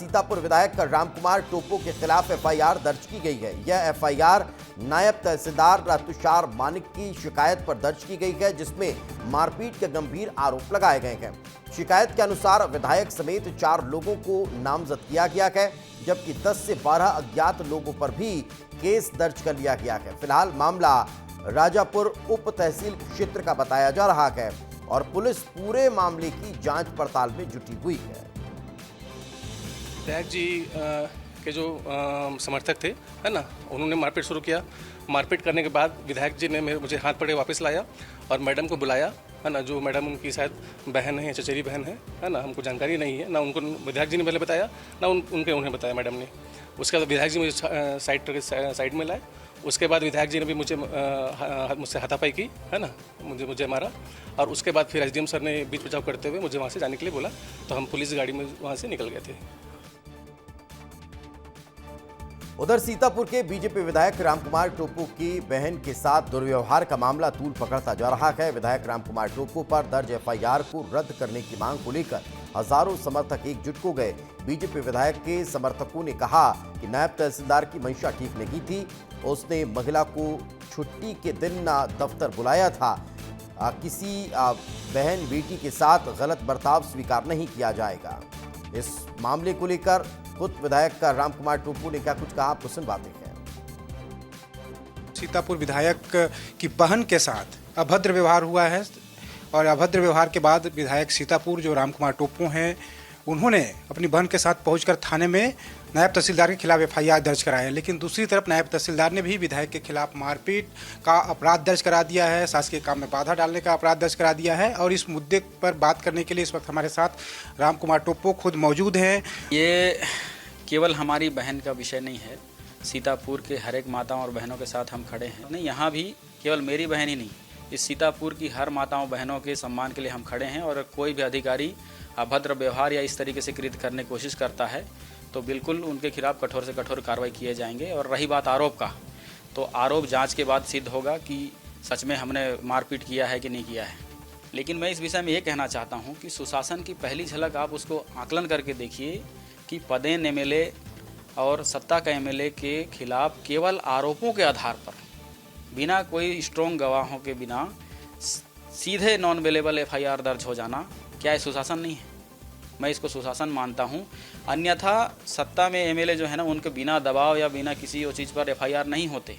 सीतापुर विधायक रामकुमार टोप्पो के खिलाफ एफआईआर दर्ज की गई है। यह एफआईआर नायब तहसीलदार तुषार मानिक की शिकायत पर दर्ज की गई है, जिसमें मारपीट के गंभीर आरोप लगाए गए हैं। शिकायत के अनुसार विधायक समेत 4 लोगों को नामजद किया गया है, जबकि 10 से 12 अज्ञात लोगों पर भी केस दर्ज कर लिया गया है। फिलहाल मामला राजापुर उप तहसील क्षेत्र का बताया जा रहा है और पुलिस पूरे मामले की जांच पड़ताल में जुटी हुई है। विधायक जी के जो समर्थक थे, है ना, उन्होंने मारपीट शुरू किया। मारपीट करने के बाद विधायक जी ने मुझे हाथ पकड़े वापस लाया और मैडम को बुलाया, है ना, जो मैडम उनकी शायद बहन है, चचेरी बहन है ना, हमको जानकारी नहीं है ना, उनको विधायक जी ने पहले बताया ना उन्हें बताया मैडम ने। उसके बाद विधायक जी मुझे साइड में लाए। उसके बाद विधायक जी ने भी मुझसे हाथापाई की, है ना, मुझे मारा और उसके बाद फिर एसडीएम सर ने बीच बचाव करते हुए मुझे वहाँ से जाने के लिए बोला, तो हम पुलिस गाड़ी में वहाँ से निकल गए थे। उधर सीतापुर के बीजेपी विधायक रामकुमार टोप्पो की बहन के साथ दुर्व्यवहार का मामला तूल पकड़ता जा रहा है। विधायक रामकुमार टोप्पो पर दर्ज एफआईआर को रद्द करने की मांग को लेकर हजारों समर्थक एकजुट हो गए। बीजेपी विधायक के समर्थकों ने कहा कि नायब तहसीलदार की मंशा ठीक नहीं थी, उसने महिला को छुट्टी के दिन दफ्तर बुलाया था। किसी बहन बेटी के साथ गलत बर्ताव स्वीकार नहीं किया जाएगा। इस मामले को लेकर खुद विधायक का रामकुमार टोप्पो ने क्या कुछ कहा, आपको सुन बातें हैं। सीतापुर विधायक की बहन के साथ अभद्र व्यवहार हुआ है और अभद्र व्यवहार के बाद विधायक सीतापुर जो रामकुमार टोप्पो हैं, उन्होंने अपनी बहन के साथ पहुंचकर थाने में नायब तहसीलदार के खिलाफ एफआईआर दर्ज कराया। लेकिन दूसरी तरफ नायब तहसीलदार ने भी विधायक के खिलाफ मारपीट का अपराध दर्ज करा दिया है, शासकीय काम में बाधा डालने का अपराध दर्ज करा दिया है। और इस मुद्दे पर बात करने के लिए इस वक्त हमारे साथ रामकुमार टोप्पो खुद मौजूद हैं। ये केवल हमारी बहन का विषय नहीं है, सीतापुर के हर एक माताओं और बहनों के साथ हम खड़े हैं। नहीं, यहाँ भी केवल मेरी बहन ही नहीं, इस सीतापुर की हर माताओं बहनों के सम्मान के लिए हम खड़े हैं। और कोई भी अधिकारी अभद्र व्यवहार या इस तरीके से कृत्य करने की कोशिश करता है तो बिल्कुल उनके खिलाफ कठोर से कठोर कार्रवाई किए जाएंगे। और रही बात आरोप का, तो आरोप जांच के बाद सिद्ध होगा कि सच में हमने मारपीट किया है कि नहीं किया है। लेकिन मैं इस विषय में ये कहना चाहता हूँ कि सुशासन की पहली झलक आप उसको आकलन करके देखिए कि पदेन एमएलए और सत्ता का एमएलए के खिलाफ केवल आरोपों के आधार पर, बिना कोई स्ट्रॉन्ग गवाहों के बिना सीधे नॉन अवेलेबल एफआईआर दर्ज हो जाना, क्या ये सुशासन नहीं है? मैं इसको सुशासन मानता हूं। अन्यथा सत्ता में एमएलए जो है ना, उनके बिना दबाव या बिना किसी और चीज़ पर एफआईआर नहीं होते।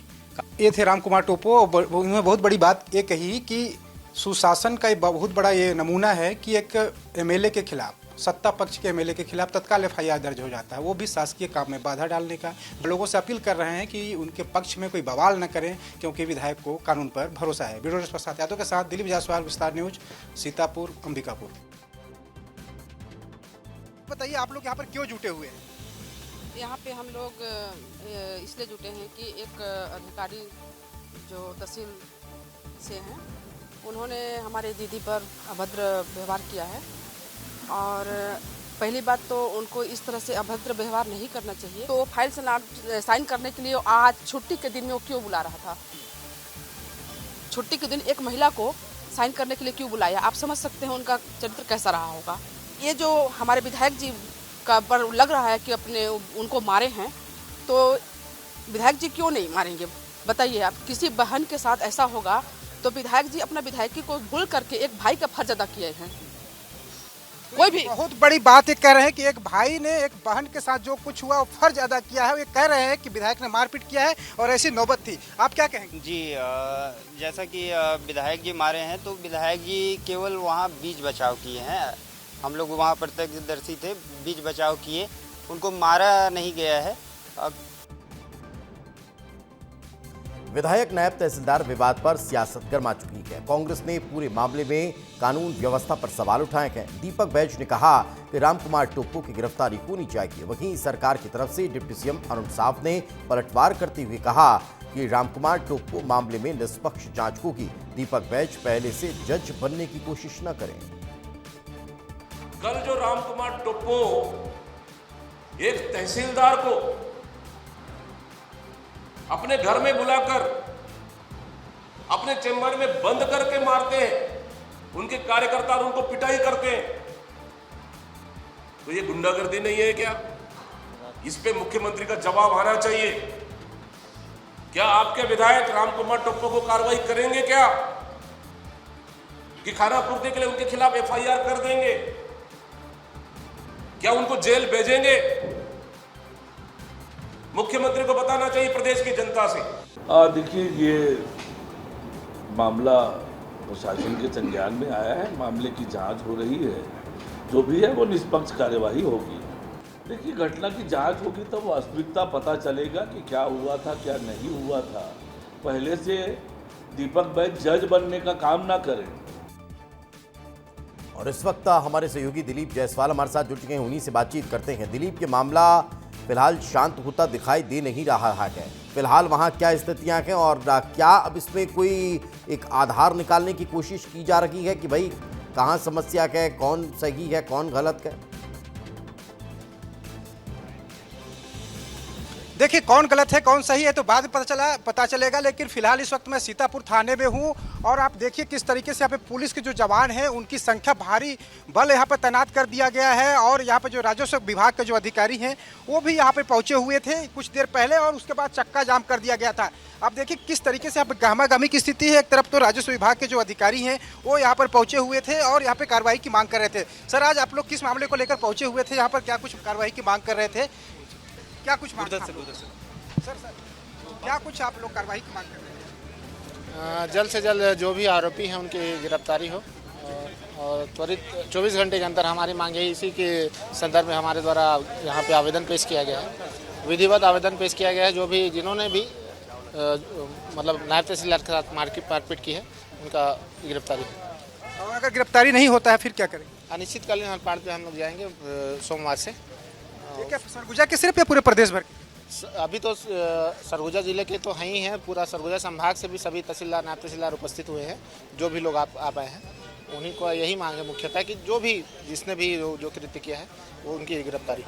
ये थे रामकुमार टोप्पो। उन्होंने बहुत बड़ी बात ये कही कि सुशासन का बहुत बड़ा ये नमूना है कि एक एमएलए के खिलाफ, सत्ता पक्ष के एमएलए के खिलाफ तत्काल एफआईआर दर्ज हो जाता है, वो भी शासकीय काम में बाधा डालने का। लोगों से अपील कर रहे हैं कि उनके पक्ष में कोई बवाल न करें, क्योंकि विधायक को कानून पर भरोसा है। ब्यूरो रिपोर्ट प्रसाद यादव के साथ दिलीप जायसवाल, विस्तार न्यूज, सीतापुर, अंबिकापुर। बताइए, आप लोग यहाँ पर क्यों जुटे हुए हैं? यहाँ पे हम लोग इसलिए जुटे हैं कि एक अधिकारी जो तहसील से हैं, उन्होंने हमारे दीदी पर अभद्र व्यवहार किया है। और पहली बात तो उनको इस तरह से अभद्र व्यवहार नहीं करना चाहिए। तो फाइल से साइन करने के लिए आज छुट्टी के दिन में वो क्यों बुला रहा था? छुट्टी के दिन एक महिला को साइन करने के लिए क्यों बुलाया? आप समझ सकते हैं उनका चरित्र कैसा रहा होगा। ये जो हमारे विधायक जी का पर लग रहा है कि अपने उनको मारे हैं, तो विधायक जी क्यों नहीं मारेंगे? बताइए आप, किसी बहन के साथ ऐसा होगा तो विधायक जी अपना विधायकी को भूल करके एक भाई का फर्ज अदा किए हैं। कोई भी बहुत बड़ी बात ये कह रहे हैं कि एक भाई ने एक बहन के साथ जो कुछ हुआ वो फर्ज अदा किया है। ये कह रहे हैं कि विधायक ने मारपीट किया है और ऐसी नौबत थी। आप क्या कहेंगे? जी, जैसा कि विधायक जी मारे हैं, तो विधायक जी केवल वहाँ बीच बचाव किए हैं। हम लोग वहाँ प्रत्यक्षदर्शी थे, बीच बचाव किए, उनको मारा नहीं गया है। विधायक नायब तहसीलदार विवाद पर सियासत गर्मा चुकी है। कांग्रेस ने पूरे मामले में कानून व्यवस्था पर सवाल उठाए हैं। दीपक बैज ने कहा कि रामकुमार टोप्पो की गिरफ्तारी होनी चाहिए। वहीं सरकार की तरफ से डिप्टी सीएम अरुण साव ने पलटवार करते हुए कहा कि रामकुमार टोप्पो मामले में निष्पक्ष जांच होगी। दीपक बैज पहले से जज बनने की कोशिश न करें। कल जो रामकुमार टोप्पो एक तहसीलदार को अपने घर में बुलाकर अपने चेंबर में बंद करके मारते हैं, उनके कार्यकर्ता उनको पिटाई करते हैं, तो ये गुंडागर्दी नहीं है क्या? इस पे मुख्यमंत्री का जवाब आना चाहिए। क्या आपके विधायक रामकुमार टोप्पो को कार्रवाई करेंगे क्या कि खाना पूर्ति के लिए उनके खिलाफ एफआईआर कर देंगे? क्या उनको जेल भेजेंगे? मुख्यमंत्री को बताना चाहिए प्रदेश की जनता से। देखिए, ये मामला प्रशासन के संज्ञान में आया है, मामले की जांच हो रही है, जो भी है वो निष्पक्ष कार्यवाही होगी। देखिए, घटना की जांच होगी तब वास्तविकता पता चलेगा कि क्या हुआ था क्या नहीं हुआ था। पहले से दीपक बैद जज बनने का काम ना करें। और इस वक्त हमारे सहयोगी दिलीप जायसवाल हमारे साथ जुड़ चुके हैं, उन्हीं से बातचीत करते हैं। दिलीप, ये मामला फिलहाल शांत होता दिखाई दे नहीं रहा है, फिलहाल वहां क्या स्थितियां हैं और क्या अब इसमें कोई एक आधार निकालने की कोशिश की जा रही है कि भाई कहां समस्या है, कौन सही है कौन गलत है? देखिए, कौन गलत है कौन सही है तो बाद में पता चलेगा, लेकिन फिलहाल इस वक्त मैं सीतापुर थाने में हूं और आप देखिए किस तरीके से यहाँ पे पुलिस के जो जवान हैं उनकी संख्या, भारी बल यहाँ पे तैनात कर दिया गया है और यहाँ पे जो राजस्व विभाग के जो अधिकारी हैं वो भी यहाँ पे पहुंचे हुए थे कुछ देर पहले और उसके बाद चक्का जाम कर दिया गया था। आप देखिए किस तरीके से यहाँ पे गहमागहमी की स्थिति है। एक तरफ तो राजस्व विभाग के जो अधिकारी हैं वो यहाँ पर पहुंचे हुए थे और यहाँ पे कार्रवाई की मांग कर रहे थे। सर, आज आप लोग किस मामले को लेकर पहुंचे हुए थे यहाँ पर, क्या कुछ कार्रवाई की मांग कर रहे थे? क्या कुछ मांग सर क्या कुछ आप लोग कार्रवाई की मांग कर रहे हैं? जल्द से जल्द जो भी आरोपी हैं उनकी गिरफ्तारी हो और त्वरित 24 घंटे के अंदर हमारी मांग है। इसी के संदर्भ में हमारे द्वारा यहाँ पे आवेदन पेश किया गया है, विधिवत आवेदन पेश किया गया है। जो भी जिन्होंने भी मतलब नायब तहसीलदार के साथ मारपीट की है उनका गिरफ्तारी हो। और अगर गिरफ्तारी नहीं होता है फिर क्या करेंगे? अनिश्चितकालीन हड़ताल पे हम लोग जाएंगे सोमवार से। क्या सरगुजा के सिर्फ या पूरे प्रदेश भर के? अभी तो सरगुजा जिले के तो हैं ही हैं, पूरा सरगुजा संभाग से भी सभी तहसीलदार नायब तहसीलदार उपस्थित हुए हैं। जो भी लोग आप आए हैं उन्हीं को यही मांग है मुख्यतः कि जो भी जिसने भी जो कृत्य किया है वो उनकी गिरफ्तारी।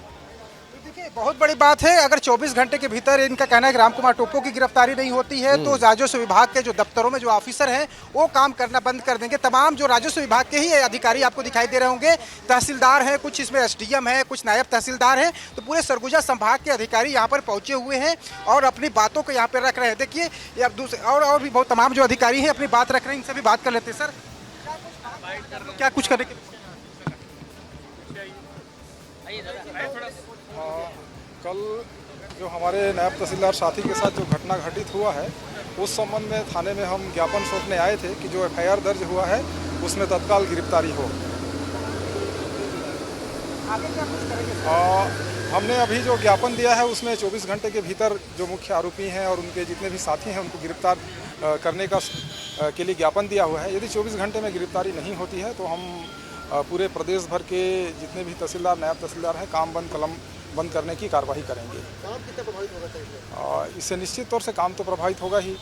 देखिए, बहुत बड़ी बात है। अगर 24 घंटे के भीतर इनका कहना है कि रामकुमार टोप्पो की गिरफ्तारी नहीं होती है तो राजस्व विभाग के जो दफ्तरों में जो ऑफिसर हैं वो काम करना बंद कर देंगे। तमाम जो राजस्व विभाग के ही अधिकारी आपको दिखाई दे रहे होंगे, तहसीलदार हैं, कुछ इसमें एसडीएम है, कुछ नायब तहसीलदार हैं, तो पूरे सरगुजा संभाग के अधिकारी यहाँ पर पहुंचे हुए हैं और अपनी बातों को यहाँ पर रख रहे हैं। देखिए, दूसरे और भी बहुत तमाम जो अधिकारी हैं अपनी बात रख रहे हैं, इनसे भी बात कर लेते हैं। सर, क्या कुछ करने के कल जो हमारे नायब तहसीलदार साथी के साथ जो घटना घटित हुआ है उस संबंध में थाने में हम ज्ञापन सौंपने आए थे कि जो एफआईआर दर्ज हुआ है उसमें तत्काल गिरफ्तारी हो। हमने अभी जो ज्ञापन दिया है उसमें 24 घंटे के भीतर जो मुख्य आरोपी हैं और उनके जितने भी साथी हैं उनको गिरफ्तार करने का के लिए ज्ञापन दिया हुआ है। यदि 24 घंटे में गिरफ्तारी नहीं होती है तो हम पूरे प्रदेश भर के जितने भी तहसीलदार नायब तहसीलदार हैं काम बंद कलम बंद करने की कार्रवाई करेंगे। काम कितना प्रभावित होगा? इससे निश्चित तौर से काम तो प्रभावित होगा ही,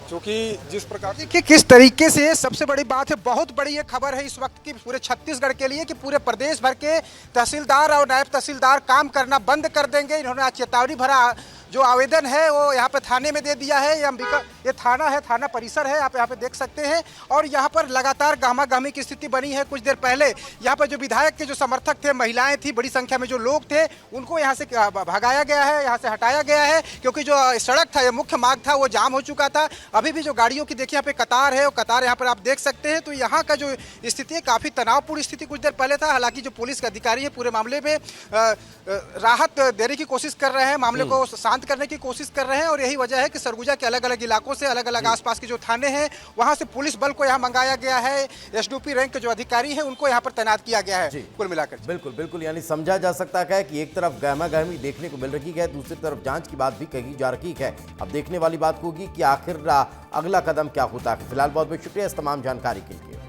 क्योंकि जिस प्रकार देखिए किस तरीके से, सबसे बड़ी बात है, बहुत बड़ी ये खबर है इस वक्त की पूरे छत्तीसगढ़ के लिए कि पूरे प्रदेश भर के तहसीलदार और नायब तहसीलदार काम करना बंद कर देंगे। इन्होंने आज चेतावनी भरा जो आवेदन है वो यहाँ पे थाने में दे दिया है। ये अंबिका, ये थाना है, थाना परिसर है, आप यहाँ पे देख सकते हैं और यहाँ पर लगातार गहमागहमी की स्थिति बनी है। कुछ देर पहले यहाँ पर जो विधायक के जो समर्थक थे, महिलाएं थी, बड़ी संख्या में जो लोग थे, उनको यहाँ से भगाया गया है, यहाँ से हटाया गया है, क्योंकि जो सड़क था, ये मुख्य मार्ग था, वो जाम हो चुका था। अभी भी जो गाड़ियों की देखिए यहाँ पे कतार है, वो कतार यहाँ पर आप देख सकते हैं। तो यहाँ का जो स्थिति है काफ़ी तनावपूर्ण स्थिति कुछ देर पहले था। हालांकि जो पुलिस के अधिकारी है पूरे मामले में राहत देने की कोशिश कर रहे हैं, मामले को शांत करने की कोशिश कर रहे हैं और यही वजह है कि सरगुजा के अलग अलग इलाकों से, अलग अलग आसपास के जो थाने हैं वहां से पुलिस बल को यहां मंगाया गया है। एसडीपी रैंक के जो अधिकारी हैं उनको यहां पर तैनात किया गया है। कुल मिलाकर बिल्कुल बिल्कुल, यानी समझा जा सकता है कि एक तरफ गहमागहमी देखने को मिल रही है, दूसरी तरफ जांच की बात भी कही जा रही है। अब देखने वाली बात होगी कि आखिर अगला कदम क्या होता है। फिलहाल बहुत बहुत शुक्रिया इस तमाम जानकारी के लिए।